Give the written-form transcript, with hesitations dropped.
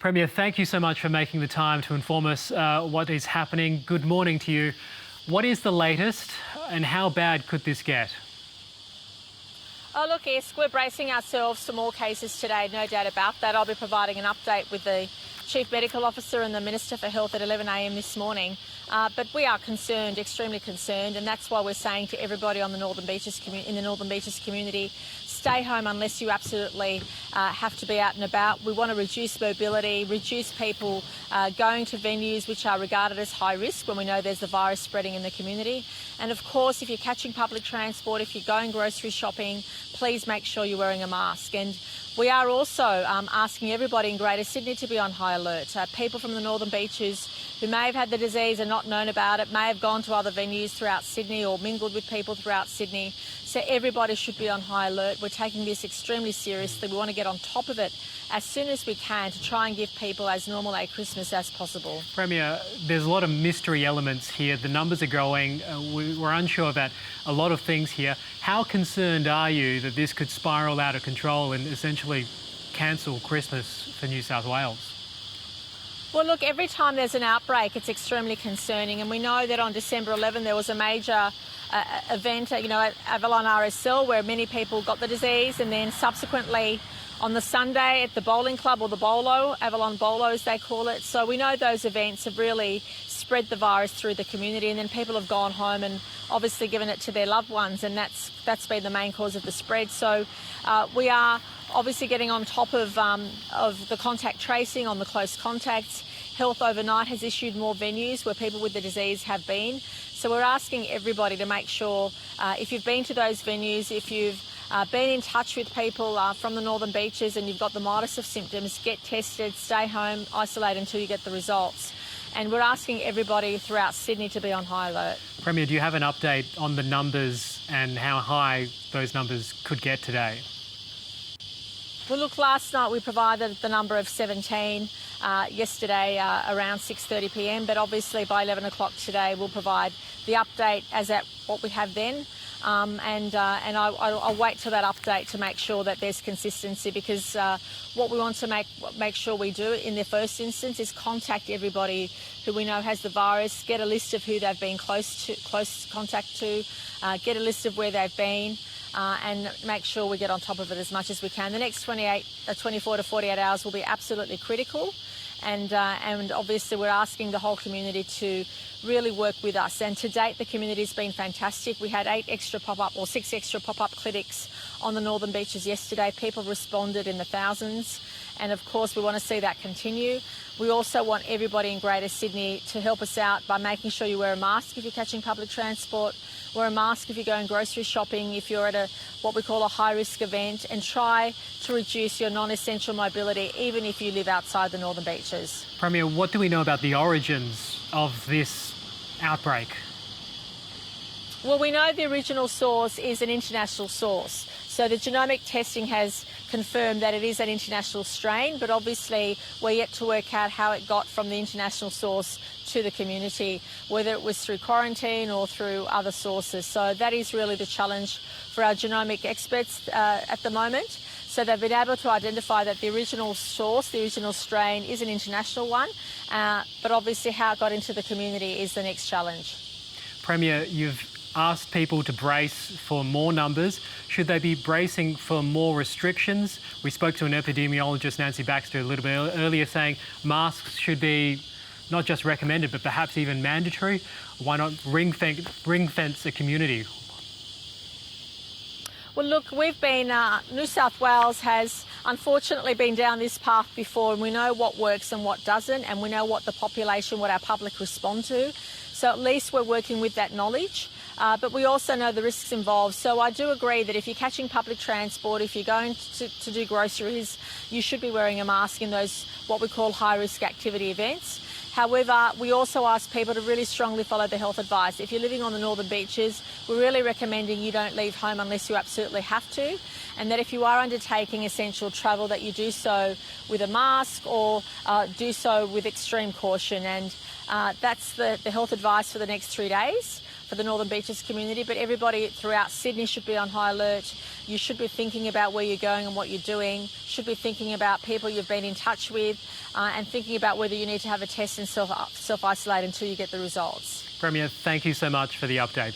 Premier, thank you so much for making the time to inform us what is happening. Good morning to you. What is the latest and how bad could this get? Oh, look, yes, we're bracing ourselves for more cases today, no doubt about that. I'll be providing an update with the Chief Medical Officer and the Minister for Health at 11 a.m. this morning. But we are concerned, extremely concerned, and that's why we're saying to everybody on the Northern Beaches in the Northern Beaches community, stay home unless you absolutely have to be out and about. We want to reduce mobility, reduce people going to venues which are regarded as high risk when we know there's the virus spreading in the community. And of course, if you're catching public transport, if you're going grocery shopping, please make sure you're wearing a mask. And we are also asking everybody in Greater Sydney to be on high alert. People from the Northern Beaches who may have had the disease and not known about it, may have gone to other venues throughout Sydney or mingled with people throughout Sydney. So everybody should be on high alert. We're taking this extremely seriously. We want to get on top of it as soon as we can to try and give people as normal a Christmas as possible. Premier, there's a lot of mystery elements here. The numbers are growing. We're unsure about a lot of things here. How concerned are you that this could spiral out of control and essentially cancel Christmas for New South Wales? Well, look, every time there's an outbreak, it's extremely concerning. And we know that on December 11, there was a major event, at Avalon RSL, where many people got the disease. And then subsequently on the Sunday at the bowling club, or the Bolo, Avalon Bolo as they call it. So we know those events have really spread the virus through the community, and then people have gone home and obviously given it to their loved ones, and that's been the main cause of the spread. So we are obviously getting on top of the contact tracing on the close contacts. Health overnight has issued more venues where people with the disease have been. So we're asking everybody to make sure if you've been to those venues, if you've been in touch with people from the Northern Beaches and you've got the mildest of symptoms, get tested, stay home, isolate until you get the results. And we're asking everybody throughout Sydney to be on high alert. Premier, do you have an update on the numbers and how high those numbers could get today? Well, look, last night we provided the number of 17, yesterday around 6:30 p.m, but obviously by 11 o'clock today we'll provide the update as at what we have then. I'll wait till that update to make sure that there's consistency, because what we want to make sure we do in the first instance is contact everybody who we know has the virus, get a list of who they've been close contact to, get a list of where they've been, and make sure we get on top of it as much as we can. The next 24 to 48 hours will be absolutely critical. And obviously we're asking the whole community to really work with us. And to date, the community's been fantastic. We had 6 extra pop-up clinics on the Northern Beaches yesterday. People responded in the thousands. And of course, we want to see that continue. We also want everybody in Greater Sydney to help us out by making sure you wear a mask if you're catching public transport, wear a mask if you're going grocery shopping, if you're at what we call a high-risk event, and try to reduce your non-essential mobility, even if you live outside the Northern Beaches. Premier, what do we know about the origins of this outbreak? Well, we know the original source is an international source. So the genomic testing has confirmed that it is an international strain, but obviously we're yet to work out how it got from the international source to the community, whether it was through quarantine or through other sources. So that is really the challenge for our genomic experts at the moment. So they've been able to identify that the original source, the original strain, is an international one, but obviously how it got into the community is the next challenge. Premier, you've asked people to brace for more numbers. Should they be bracing for more restrictions? We spoke to an epidemiologist, Nancy Baxter, a little bit earlier, saying masks should be not just recommended, but perhaps even mandatory. Why not ring fence a community? Well, look, New South Wales has unfortunately been down this path before, and we know what works and what doesn't, and we know what the population, what our public respond to. So at least we're working with that knowledge. But we also know the risks involved. So I do agree that if you're catching public transport, if you're going to do groceries, you should be wearing a mask in those what we call high-risk activity events. However, we also ask people to really strongly follow the health advice. If you're living on the Northern Beaches, we're really recommending you don't leave home unless you absolutely have to, and that if you are undertaking essential travel, that you do so with a mask or do so with extreme caution. And that's the health advice for the next 3 days for the Northern Beaches community, but everybody throughout Sydney should be on high alert. You should be thinking about where you're going and what you're doing, should be thinking about people you've been in touch with, and thinking about whether you need to have a test and self-isolate until you get the results. Premier, thank you so much for the update.